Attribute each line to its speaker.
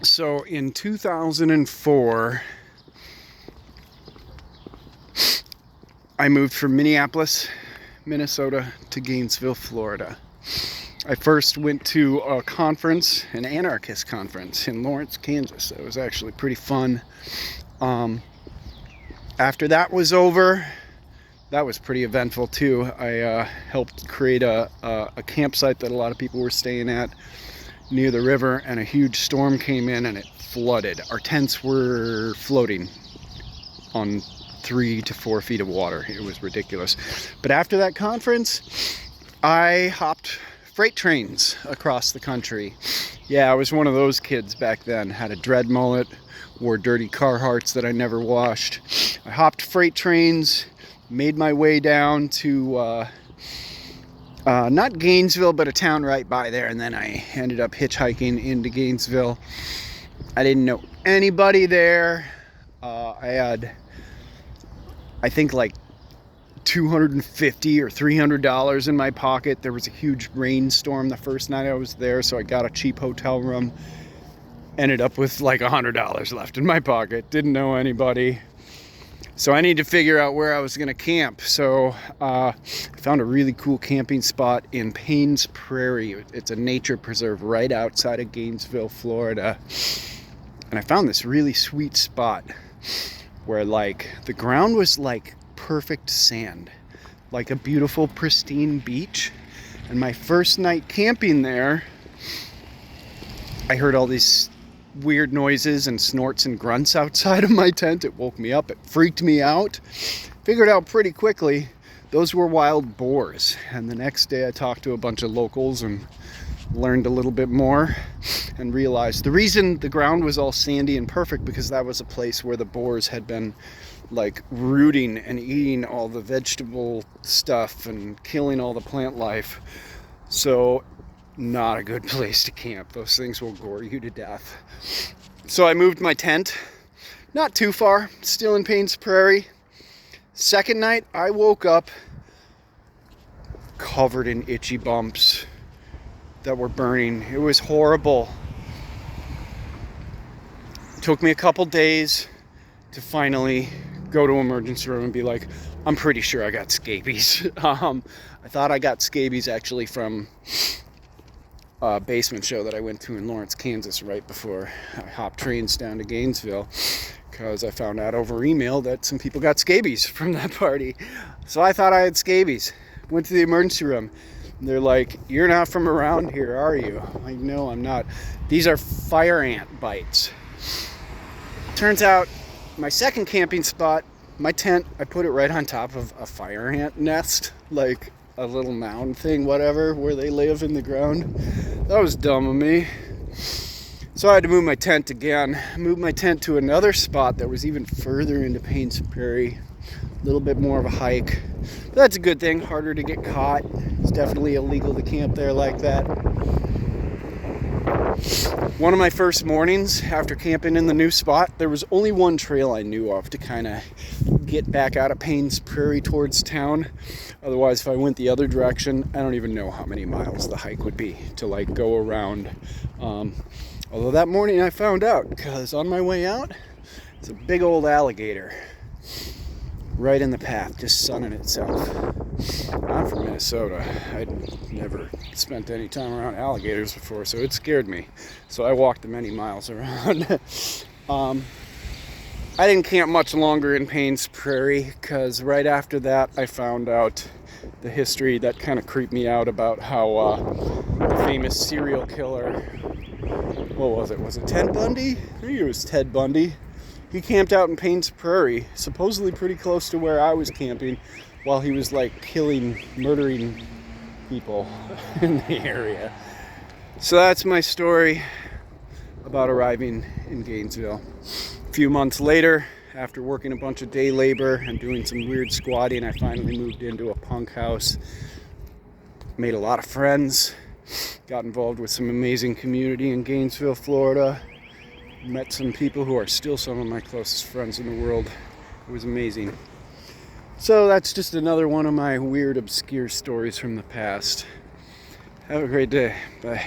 Speaker 1: So in 2004, I moved from Minneapolis, Minnesota to Gainesville, Florida. I first went to a conference, an anarchist conference in Lawrence, Kansas. It was actually pretty fun. After that was over, that was pretty eventful too. I helped create a campsite that a lot of people were staying at near the river, and a huge storm came in and it flooded. Our tents were floating on 3 to 4 feet of water. It was ridiculous. But after that conference, I hopped freight trains across the country. Yeah, I was one of those kids back then. Had a dread mullet, wore dirty Carhartts that I never washed. I hopped freight trains, made my way down to not Gainesville, but a town right by there, and then I ended up hitchhiking into Gainesville. I didn't know anybody there. I had, I think, like $250 or $300 in my pocket. There was a huge rainstorm the first night I was there, so I got a cheap hotel room. Ended up with like $100 left in my pocket. Didn't know anybody. So I need to figure out where I was going to camp. So I found a really cool camping spot in Paynes Prairie. It's a nature preserve right outside of Gainesville, Florida. And I found this really sweet spot where like the ground was like perfect sand, like a beautiful pristine beach. And my first night camping there, I heard all these weird noises and snorts and grunts outside of my tent. It woke me up. It freaked me out. Figured out pretty quickly those were wild boars. And the next day I talked to a bunch of locals and learned a little bit more and realized the reason the ground was all sandy and perfect because that was a place where the boars had been like rooting and eating all the vegetable stuff and killing all the plant life. So not a good place to camp. Those things will gore you to death. So I moved my tent, not too far, still in Paynes Prairie. Second night, I woke up covered in itchy bumps that were burning. It was horrible. It took me a couple days to finally go to emergency room and be like, I'm pretty sure I got scabies. I thought I got scabies actually from a basement show that I went to in Lawrence, Kansas right before I hopped trains down to Gainesville, because I found out over email that some people got scabies from that party. So I thought I had scabies. Went to the emergency room. They're like, you're not from around here, are you? I'm like, no, I'm not. These are fire ant bites. Turns out my second camping spot, my tent, I put it right on top of a fire ant nest, like a little mound thing, whatever, where they live in the ground. That was dumb of me. So I had to move my tent again. Moved my tent to another spot that was even further into Paynes Prairie. A little bit more of a hike. But that's a good thing, harder to get caught. It's definitely illegal to camp there like that. One of my first mornings after camping in the new spot, there was only one trail I knew of to kind of get back out of Paynes Prairie towards town. Otherwise, if I went the other direction, I don't even know how many miles the hike would be to like go around. Although that morning I found out, because on my way out, it's a big old alligator right in the path, just sunning itself. I'm from Minnesota. I'd never spent any time around alligators before, so it scared me. So I walked the many miles around. I didn't camp much longer in Paynes Prairie, because right after that I found out the history that kind of creeped me out about how the famous serial killer, what was it? Was it Ted Bundy? I think it was Ted Bundy. He camped out in Paynes Prairie, supposedly pretty close to where I was camping, while he was like murdering people in the area. So that's my story about arriving in Gainesville. A few months later, after working a bunch of day labor and doing some weird squatting, I finally moved into a punk house. Made a lot of friends. Got involved with some amazing community in Gainesville, Florida. Met some people who are still some of my closest friends in the world. It was amazing. So that's just another one of my weird, obscure stories from the past. Have a great day. Bye.